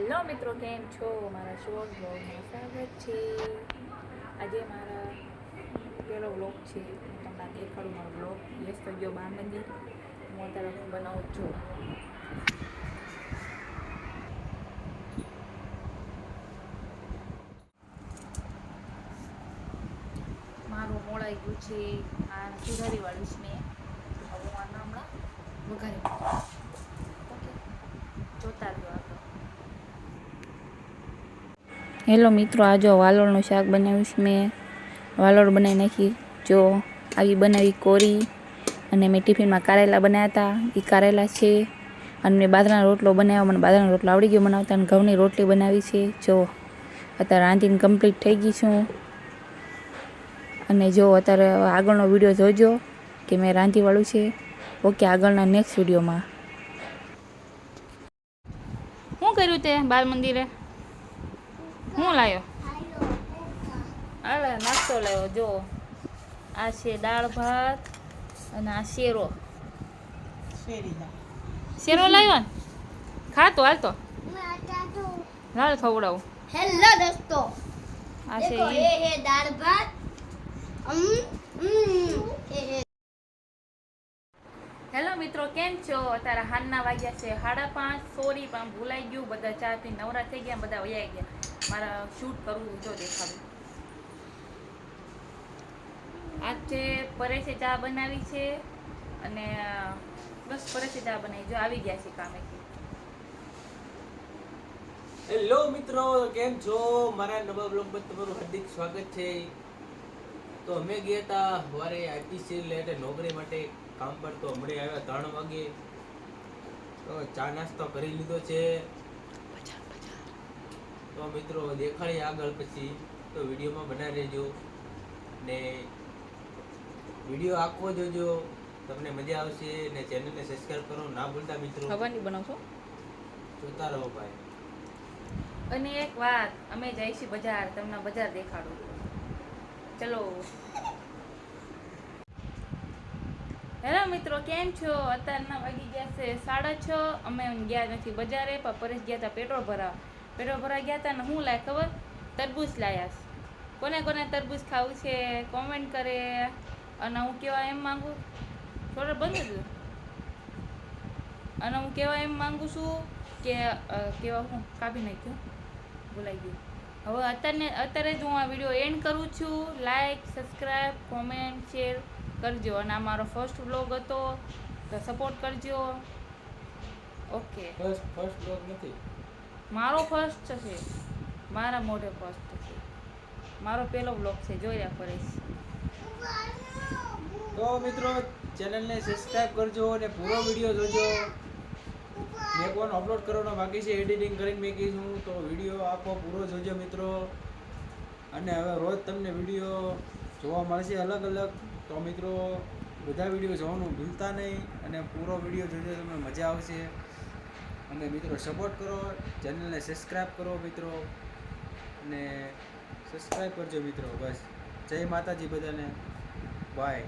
Hello મિત્રો, કેમ છો? મારા શોર્ટ બ્લોગમાં સ્વાગત છે. આજે મારા પહેલો બ્લોગ છે. હું તમને દેખાડું મારો બ્લોગ. યસ તો ગયો 12 મંદિર. હું અત્યારે બનાવું છું. મારું મોડાઈ ગયું છે. આ સુધારી વાળું છે મેં. હવે હું આના હમણાં વઘારી ઓકે, જોતા રહ્યો આગળ. હેલો મિત્રો, આ જો વાલોળનું શાક બનાવ્યું છે મેં. વાલોળ બનાવી નાખી. જો આવી બનાવી કોરી. અને મેં ટિફિનમાં કારેલા બનાવ્યા હતા. એ કારેલા છે. અને મેં બાજરાનો રોટલો બનાવ્યો. મને બાજરાનો રોટલો આવડી ગયો બનાવતા. અને ઘઉંની રોટલી બનાવી છે. જો અત્યારે રાંધીને કમ્પ્લીટ થઈ ગઈ છું. અને જો અત્યારે આગળનો વિડીયો જોજો કે મેં રાંધીવાળું છે. ઓકે, આગળના નેક્સ્ટ વિડીયોમાં. શું કર્યું તે બાલ મંદિરે? શું લાવ્યો? અરે નાસ્તો લાવ્યો. જો આ છે દાળ ભાત અને આ શેરો. શેરો લાવ્યો ને? ખાતો હાલતો લાલ ખવડાવું. હેલો દોસ્તો, આ છે देखो ये है दाल भात। હેલો મિત્રો, કેમ છો? અત્યારે હાલના વાગ્યા છે 5:30. સોરી પણ ભૂલાઈ ગયું. બધા ચા પી નવરા થઈ ગયા, બધા વયા ગયા. મારા શૂટ કરવું જો દેખાડું. આજે પરેશે ચા બનાવી છે. અને બસ પરેશે ચા બનાવી. જો આવી ગયા છે કામેથી. હેલો મિત્રો, કેમ છો? મારા નવા બ્લોગમાં તમારું હાર્દિક સ્વાગત છે. તો અમે ગયા હતા સવારે આઈપીસીએલ એટલે નોકરી માટે કામ પર. તો હમણાં આવ્યા 3 વાગે. તો ચા નાસ્તો કરી લીધો છે. તો મિત્રો દેખાડીએ આગળ પછી. તો વિડીયોમાં બનાવી રહેજો ને વિડીયો આખો જોજો, તમને મજા આવશે. ને ચેનલને સબસ્ક્રાઇબ કરો ના ભૂલતા મિત્રો. ખવાની બનાવશો? જોતા રહો ભાઈ. અને એક વાત, અમે જઈ છીએ બજાર. તમને બજાર દેખાડું. ચલો. હેલો મિત્રો, કેમ છો? અત્યારના વાગી ગયા છે 6:30. અમે ગયા નથી બજારે, પણ પરેશ ગયા હતા પેટ્રોલ ભરાવા. પેટ્રોલ ભરાવા ગયા હતા ને શું લાય ખબર? તરબૂચ લાયા છે. કોને કોને તરબૂચ ખાવું છે કોમેન્ટ કરે. અને હું કહેવા એમ માંગુ થોડો બંધ જ. અને હું કહેવા એમ માંગુ છું કે કેવા હું કાપી નાખ્યું, ભૂલાઈ ગયું. હવે અત્યારે જ હું આ વિડીયો એન્ડ કરું છું. લાઈક, સબસ્ક્રાઈબ, કોમેન્ટ, શેર કરજો. અને આ મારો ફર્સ્ટ વ્લોગ હતો, તો સપોર્ટ કરજો. ઓકે, ફર્સ્ટ બ્લોગ નથી મારો ફર્સ્ટ છે. મારા મોઢે ફર્સ્ટ છે. મારો પહેલો વ્લોગ છે. જોઈ રહ્યા પરેશ. તો મિત્રો ચેનલને સબસ્ક્રાઇબ કરજો અને પૂરો વિડીયો જોજો. મેં પણ અપલોડ કરવાનો બાકી છે, એડિટિંગ કરીને મેકીશું. તો વિડીયો આખો પૂરો જોજો મિત્રો. અને હવે રોજ તમને વિડીયો જોવા મળશે અલગ અલગ. તો મિત્રો બધા વિડીયો જોવાનું ભૂલતા નહીં. અને પૂરો વિડીયો જોજો, તમને મજા આવશે. અને મિત્રો સપોર્ટ કરો, ચેનલને સબસ્ક્રાઇબ કરો મિત્રો. અને સબસ્ક્રાઇબ કરજો મિત્રો. બસ જય માતાજી બધાને. બાય.